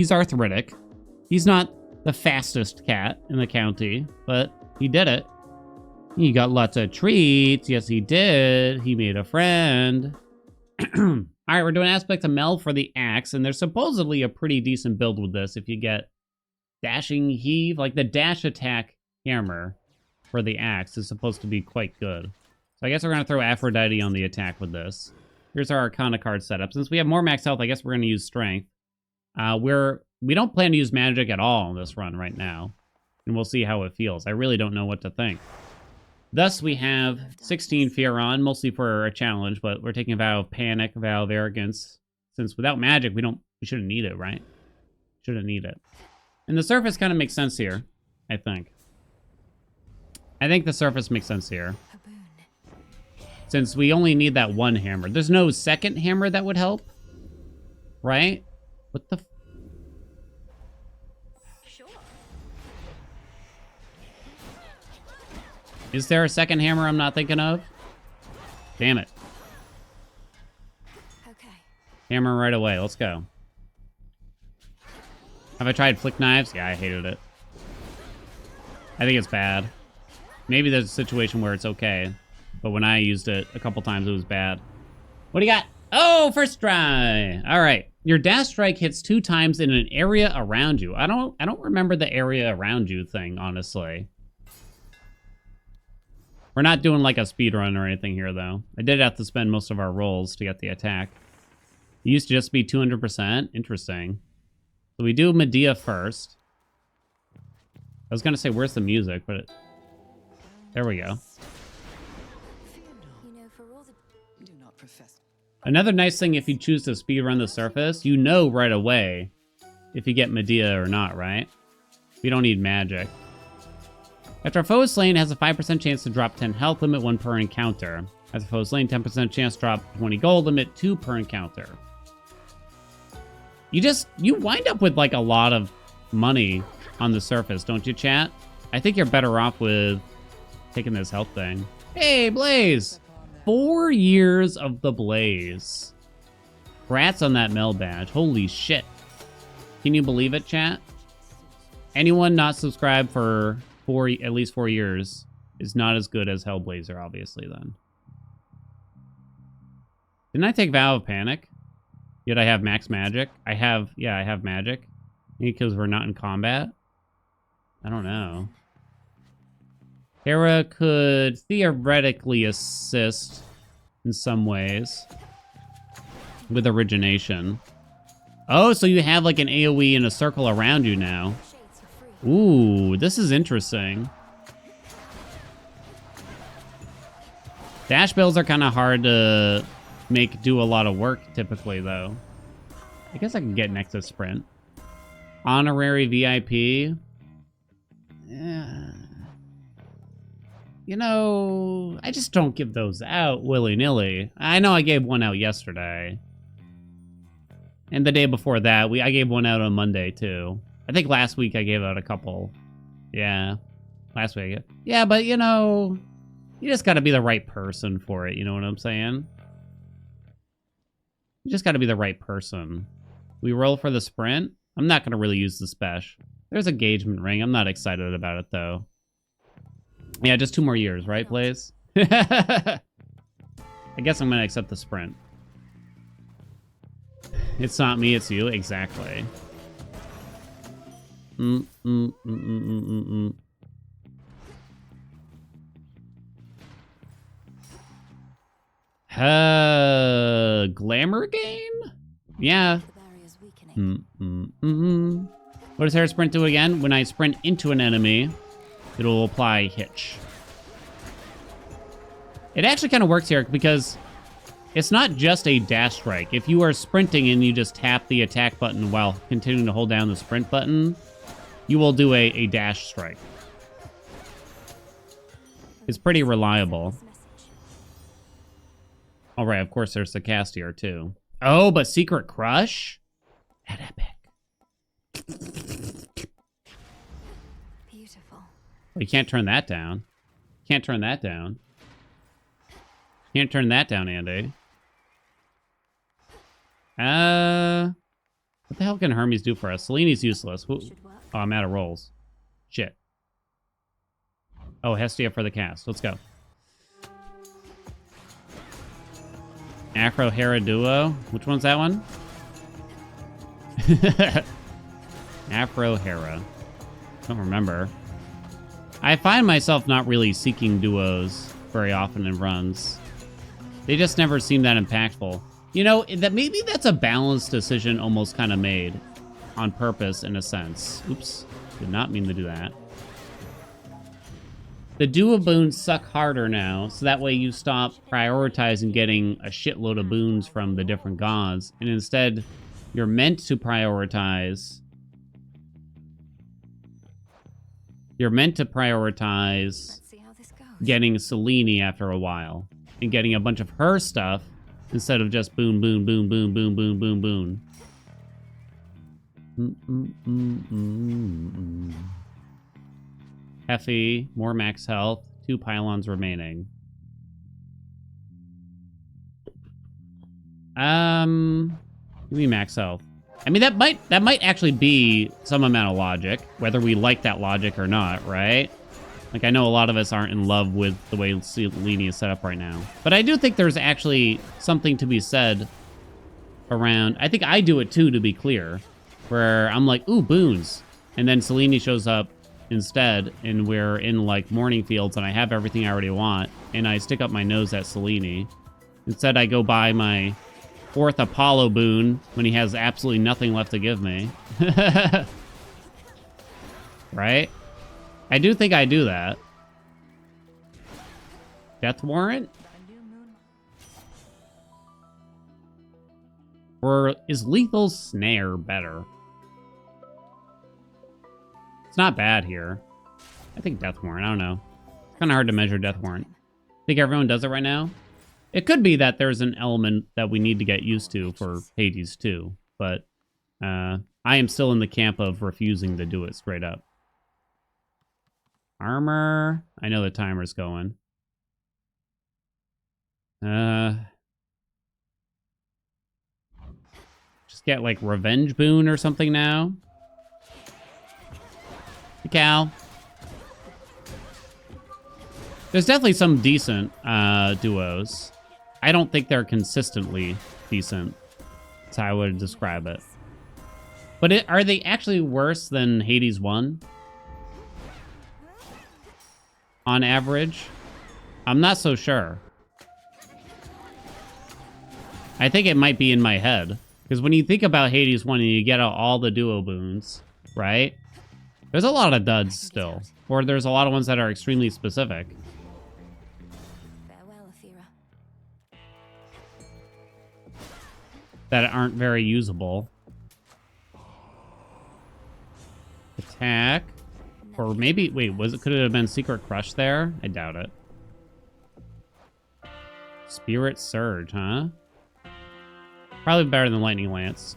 He's arthritic. He's not the fastest cat in the county, but he did it. He got lots of treats. Yes, he did. He made a friend. All right, we're doing aspect of Mel for the axe, and there's supposedly a pretty decent build with this if you get dashing heave. Like the dash attack hammer for the axe is supposed to be quite good. So I guess we're going to throw Aphrodite on the attack with this. Here's our Arcana card setup. Since we have more max health, I guess we're going to use Strength. We don't plan to use magic at all in this run right now. And we'll see how it feels. I really don't know what to think. Thus, we have 16 Fear on, mostly for a challenge, but we're taking a vow of panic, a vow of arrogance. Since without magic, we shouldn't need it, right? Shouldn't need it. And the surface kind of makes sense here, I think. I think the surface makes sense here. Since we only need that one hammer. There's no second hammer that would help. Right? What the... Is there a second hammer I'm not thinking of? Damn it. Okay. Hammer right away. Let's go. Have I tried flick knives? Yeah, I hated it. I think it's bad. Maybe there's a situation where it's okay. But when I used it a couple times, it was bad. What do you got? Oh, first try. All right. Your dash strike hits 2 times in an area around you. I don't remember the area around you thing, honestly. We're not doing like a speed run or anything here, though. I did have to spend most of our rolls to get the attack. It used to just be 200%. Interesting. So we do Medea first. I was going to say, where's the music? But there we go. Another nice thing if you choose to speedrun the surface, you know right away if you get Medea or not, right? We don't need magic. After a foe is slain, it has a 5% chance to drop 10 health, limit 1 per encounter. After a foe is slain, 10% chance to drop 20 gold, limit 2 per encounter. You wind up with like a lot of money on the surface, don't you, chat? I think you're better off with taking this health thing. Hey, Blaze! 4 years of the Blaze. Rats on that Mel badge. Holy shit. Can you believe it, chat? Anyone not subscribed for at least 4 years is not as good as Hellblazer, obviously, then. Didn't I take Vow of Panic? Yet I have max magic? I have magic. Maybe because we're not in combat? I don't know. Hera could theoretically assist in some ways with origination. Oh, so you have like an AoE in a circle around you now. Ooh, this is interesting. Dash builds are kind of hard to do a lot of work typically, though. I guess I can get Nexus Sprint. Honorary VIP. Yeah. You know, I just don't give those out willy-nilly. I know I gave one out yesterday. And the day before that, I gave one out on Monday, too. I think last week I gave out a couple. Yeah. Last week. Yeah, but, you know, you just got to be the right person for it. You know what I'm saying? You just got to be the right person. We roll for the sprint. I'm not going to really use the spesh. There's a engagement ring. I'm not excited about it, though. Yeah, just 2 more years, right, Blaze? I guess I'm going to accept the sprint. It's not me, it's you. Exactly. Glamour game? Yeah. What does Hera Sprint do again? When I sprint into an enemy, it'll apply Hitch. It actually kind of works here because it's not just a dash strike. If you are sprinting and you just tap the attack button while continuing to hold down the sprint button, you will do a dash strike. It's pretty reliable. All right, of course, there's the Castier, too. Oh, but Secret Crush? That epic. Beautiful. You can't turn that down. Can't turn that down. Can't turn that down, Andy. What the hell can Hermes do for us? Seleni's useless. Oh, I'm out of rolls. Shit. Oh, Hestia for the cast. Let's go. Afro Hera Duo. Which one's that one? Afro Hera. Don't remember. I find myself not really seeking duos very often in runs. They just never seem that impactful. You know, that maybe that's a balanced decision almost kind of made on purpose in a sense. Oops. Did not mean to do that. The duo boons suck harder now, so that way you stop prioritizing getting a shitload of boons from the different gods, and instead you're meant to prioritize. You're meant to prioritize getting Selene after a while, and getting a bunch of her stuff instead of just boon, boon, boon, boon, boon, boon, boon, boon. Heffy, more max health, 2 pylons remaining. Give me max health. I mean, that might actually be some amount of logic, whether we like that logic or not, right? Like, I know a lot of us aren't in love with the way Selene is set up right now. But I do think there's actually something to be said around... I think I do it too, to be clear. Where I'm like, ooh, boons. And then Selene shows up instead, and we're in, like, Morning Fields, and I have everything I already want. And I stick up my nose at Selene. Instead, I go buy my 4th Apollo boon when he has absolutely nothing left to give me. Right? I do think I do that. Death Warrant? Or is Lethal Snare better? It's not bad here. I think Death Warrant, I don't know. It's kind of hard to measure Death Warrant. Think everyone does it right now? It could be that there's an element that we need to get used to for Hades too, but I am still in the camp of refusing to do it straight up. Armor. I know the timer's going. Just get like Revenge Boon or something now. Hey, Cal. There's definitely some decent duos. I don't think they're consistently decent. That's how I would describe it. But are they actually worse than Hades 1? On average? I'm not so sure. I think it might be in my head. Because when you think about Hades 1 and you get out all the duo boons, right? There's a lot of duds still. Or there's a lot of ones that are extremely specific. That aren't very usable. Attack. Or maybe, wait, could it have been Secret Crush there? I doubt it. Spirit Surge, huh? Probably better than Lightning Lance.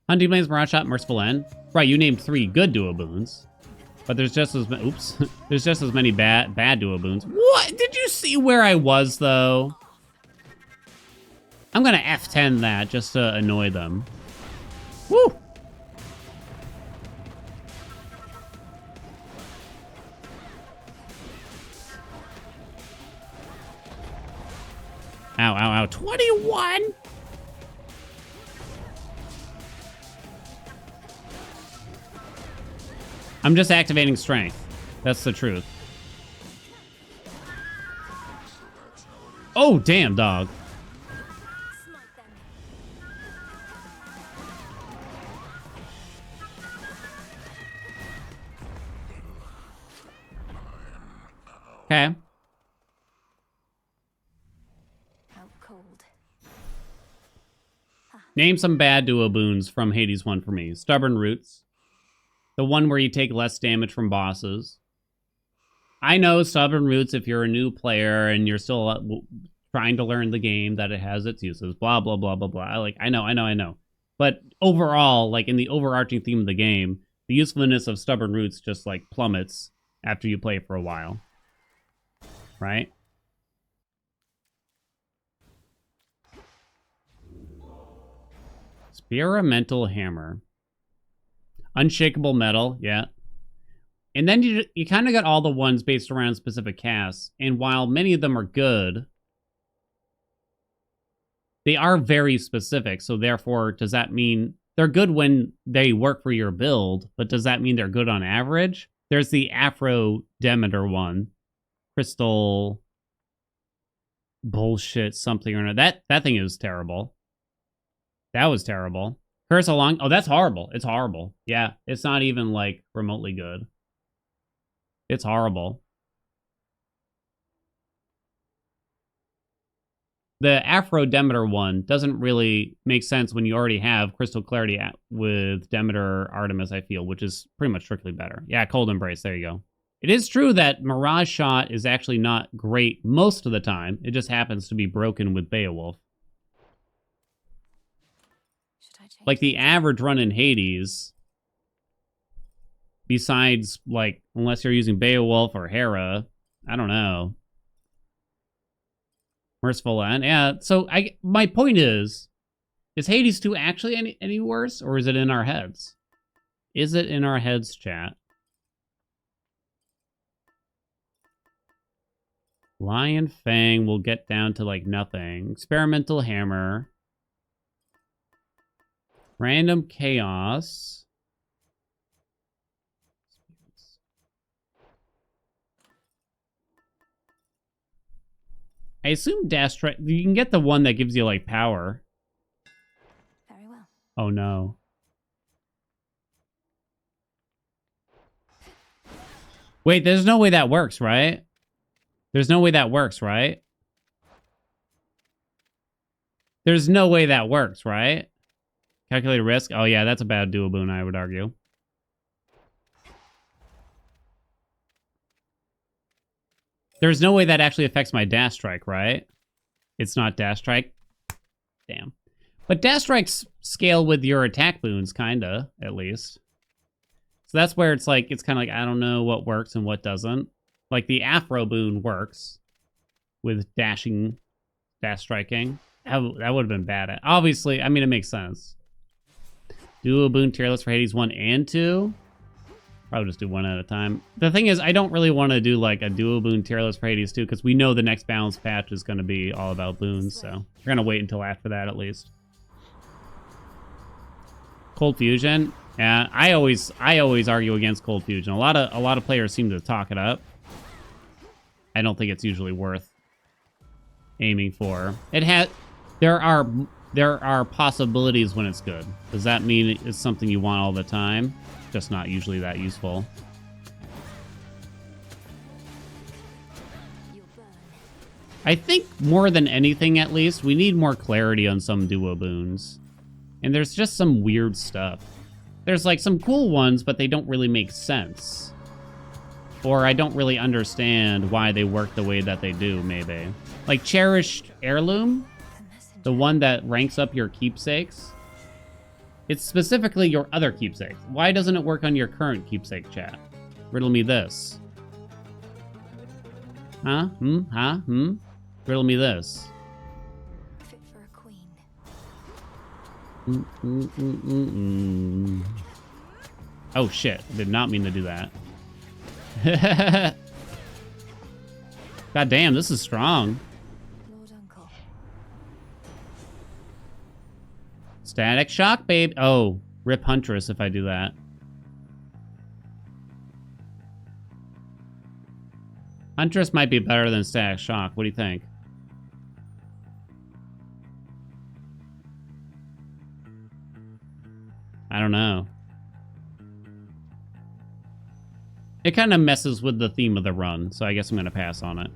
Hunting Blaze, Mirage Shot, Merciful End. Right, you named 3 good duo boons. But there's just as many, oops. There's just as many bad duo boons. What? Did you see where I was, though? I'm gonna F10 that just to annoy them. Woo! Ow, ow, ow. 21? I'm just activating strength. That's the truth. Oh, damn, dog. Okay. Name some bad duo boons from Hades 1 for me. Stubborn Roots. The one where you take less damage from bosses. I know Stubborn Roots, if you're a new player and you're still trying to learn the game, that it has its uses. Blah, blah, blah, blah, blah. Like, I know. But overall, like in the overarching theme of the game, the usefulness of Stubborn Roots just like plummets after you play for a while. Right? Experimental hammer. Unshakable metal, yeah. And then you kind of got all the ones based around specific casts. And while many of them are good, they are very specific. So therefore, does that mean they're good when they work for your build? But does that mean they're good on average? There's the Afro Demeter one. Crystal bullshit something or another. That thing is terrible. That was terrible. Curse along. Oh, that's horrible. It's horrible. Yeah, it's not even like remotely good. It's horrible. The Afro Demeter one doesn't really make sense when you already have Crystal Clarity with Demeter Artemis, I feel, which is pretty much strictly better. Yeah, Cold Embrace. There you go. It is true that Mirage Shot is actually not great most of the time. It just happens to be broken with Beowulf. Like the average run in Hades, besides, like, unless you're using Beowulf or Hera, I don't know. Merciful End, yeah. So my point is Hades 2 actually any worse, or is it in our heads? Is it in our heads, chat? Lion Fang will get down to, like, nothing. Experimental Hammer. Random Chaos. I assume Dash Strike. You can get the one that gives you, like, power. Very well. Oh no. Wait, there's no way that works, right? There's no way that works, right? There's no way that works, right? Calculated risk? Oh yeah, that's a bad dual boon, I would argue. There's no way that actually affects my Dash Strike, right? It's not Dash Strike? Damn. But Dash Strikes scale with your attack boons, kinda, at least. So that's where it's like, it's kind of like, I don't know what works and what doesn't. Like the Afro boon works with dash striking. That would have been bad. Obviously, I mean, it makes sense. Dual boon tier list for Hades 1 and 2. Probably just do one at a time. The thing is, I don't really want to do like a dual boon tier list for Hades 2 because we know the next balance patch is going to be all about boons. So we're going to wait until after that at least. Cold Fusion. Yeah, I always argue against Cold Fusion. A lot of players seem to talk it up. I don't think it's usually worth aiming for. There are possibilities when it's good. Does that mean it's something you want all the time? Just not usually that useful. I think more than anything, at least, we need more clarity on some duo boons. And there's just some weird stuff. There's like some cool ones, but they don't really make sense. Or I don't really understand why they work the way that they do, maybe. Like Cherished Heirloom, the one that ranks up your keepsakes. It's specifically your other keepsakes. Why doesn't it work on your current keepsake, chat? Riddle me this. Huh? Huh? Riddle me this. Fit for a queen. Oh shit, did not mean to do that. God damn, this is strong. Lord Uncle. Static Shock, babe. Oh, rip Huntress if I do that. Huntress might be better than Static Shock. What do you think? I don't know. It kind of messes with the theme of the run, so I guess I'm going to pass on it.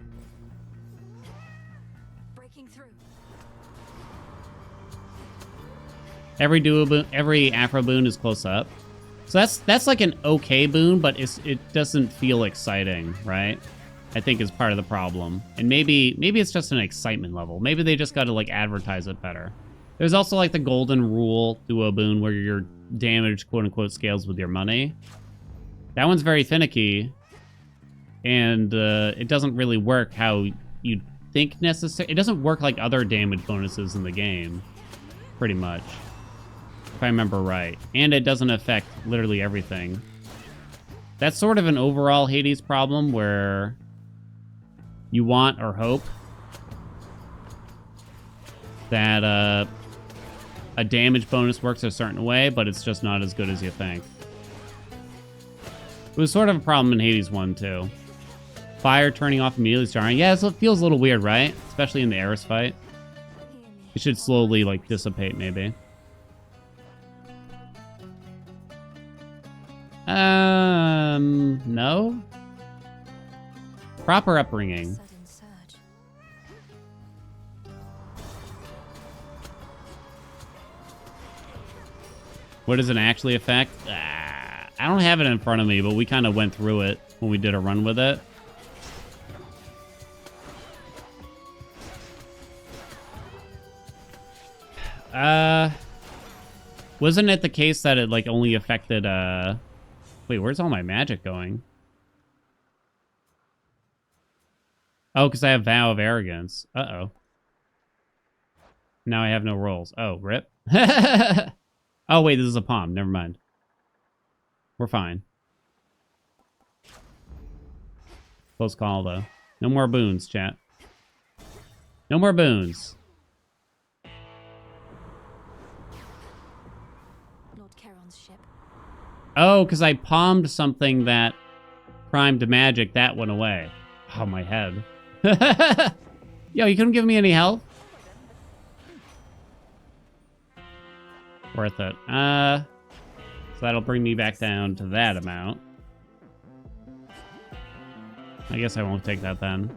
Breaking through. Every duo boon, every Afro boon is close up. So that's like an okay boon, but it doesn't feel exciting, right? I think is part of the problem. And maybe it's just an excitement level. Maybe they just got to like advertise it better. There's also like the Golden Rule duo boon where your damage quote unquote scales with your money. That one's very finicky, and it doesn't really work how you'd think necessary. It doesn't work like other damage bonuses in the game, pretty much. if I remember right. And it doesn't affect literally everything. That's sort of an overall Hades problem where you want or hope that a damage bonus works a certain way, but it's just not as good as you think. It was sort of a problem in Hades 1, too. Fire turning off immediately starting. Yeah, it feels a little weird, right? Especially in the Eris fight. It should slowly, like, dissipate, maybe. No? Proper upbringing. Sudden surge. What does it actually affect? I don't have it in front of me, but we kind of went through it when we did a run with it. Wasn't it the case that it, like, only affected, Wait, where's all my magic going? Oh, because I have Vow of Arrogance. Uh-oh. Now I have no rolls. Oh, rip. Oh, wait, this is a palm. Never mind. We're fine. Close call, though. No more boons, chat. No more boons. Lord Charon's ship. Oh, because I palmed something that primed magic. That went away. Oh, my head. Yo, you couldn't give me any health? Worth it. So that'll bring me back down to that amount. I guess I won't take that then.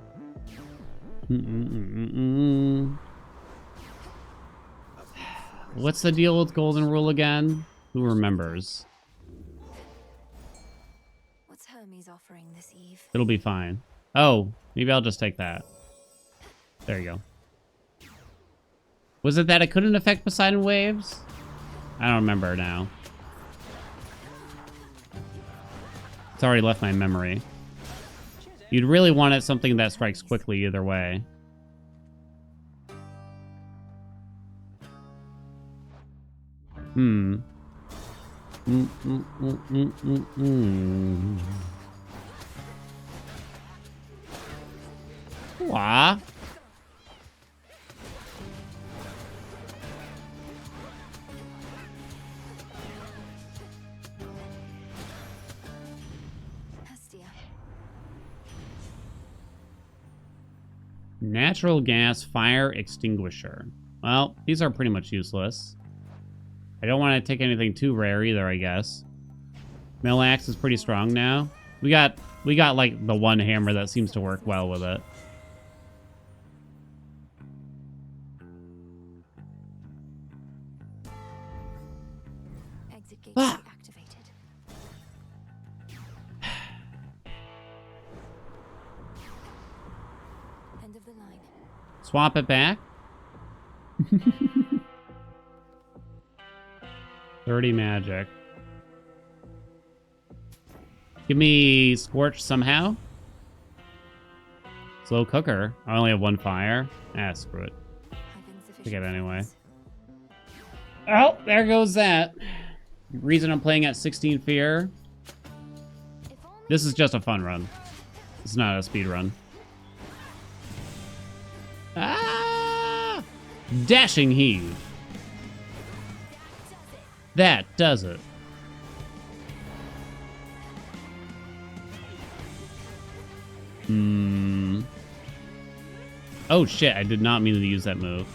What's the deal with Golden Rule again? Who remembers? What's Hermes offering this eve? It'll be fine. Oh, maybe I'll just take that. There you go. Was it that it couldn't affect Poseidon waves? I don't remember now. It's already left my memory. You'd really want it something that strikes quickly either way. Wah. Natural gas fire extinguisher. Well, these are pretty much useless. I don't want to take anything too rare either, I guess. Mill axe is pretty strong now. We got like the one hammer that seems to work well with it. Exit gate Ah! activated. End of the line. Swap it back. 30 magic. Give me Scorch somehow. Slow cooker. I only have one fire. Ah, screw it. Take it anyway. Oh, there goes that. Reason I'm playing at 16 fear. This is just a fun run. It's not a speed run. Ah! Dashing heave. That does it. Oh shit, I did not mean to use that move.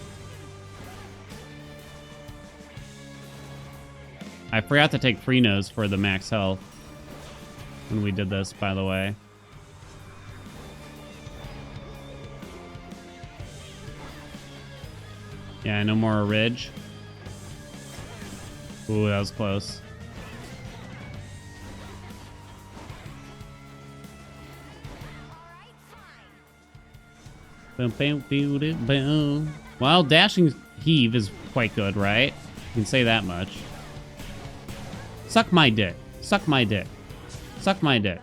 I forgot to take free nose for the max health when we did this, by the way. Yeah, no more ridge. Ooh, that was close. Boom, boom, boom, boom, boom. Well, dashing heave is quite good, right? You can say that much. Suck my dick. Suck my dick. Suck my dick.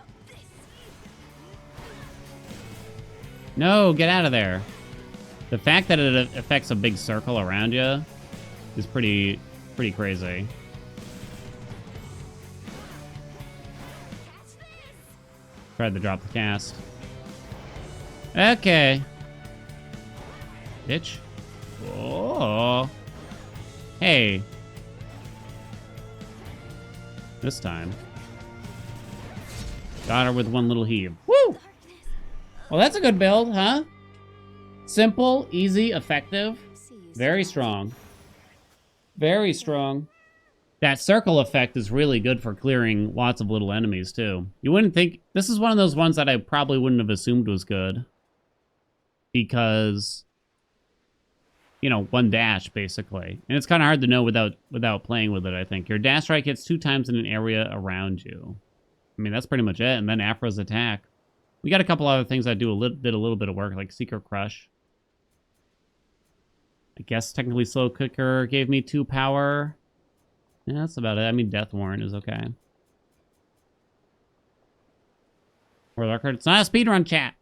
No, get out of there. The fact that it affects a big circle around you is pretty Pretty crazy. Tried to drop the cast. Okay. Bitch. Oh. Hey. This time. Got her with one little heave. Woo! Well, that's a good build, huh? Simple, easy, effective. Very strong. Very strong. That circle effect is really good for clearing lots of little enemies, too. You wouldn't think... This is one of those ones that I probably wouldn't have assumed was good. Because... You know, one dash, basically. And it's kind of hard to know without playing with it, I think. Your dash strike hits 2 times in an area around you. I mean, that's pretty much it. And then Afra's attack. We got a couple other things that do a little bit of work, like Secret Crush. I guess technically Slow Cooker gave me 2 power. Yeah, that's about it. I mean, Death Warrant is okay. For the record, it's not a speedrun chat.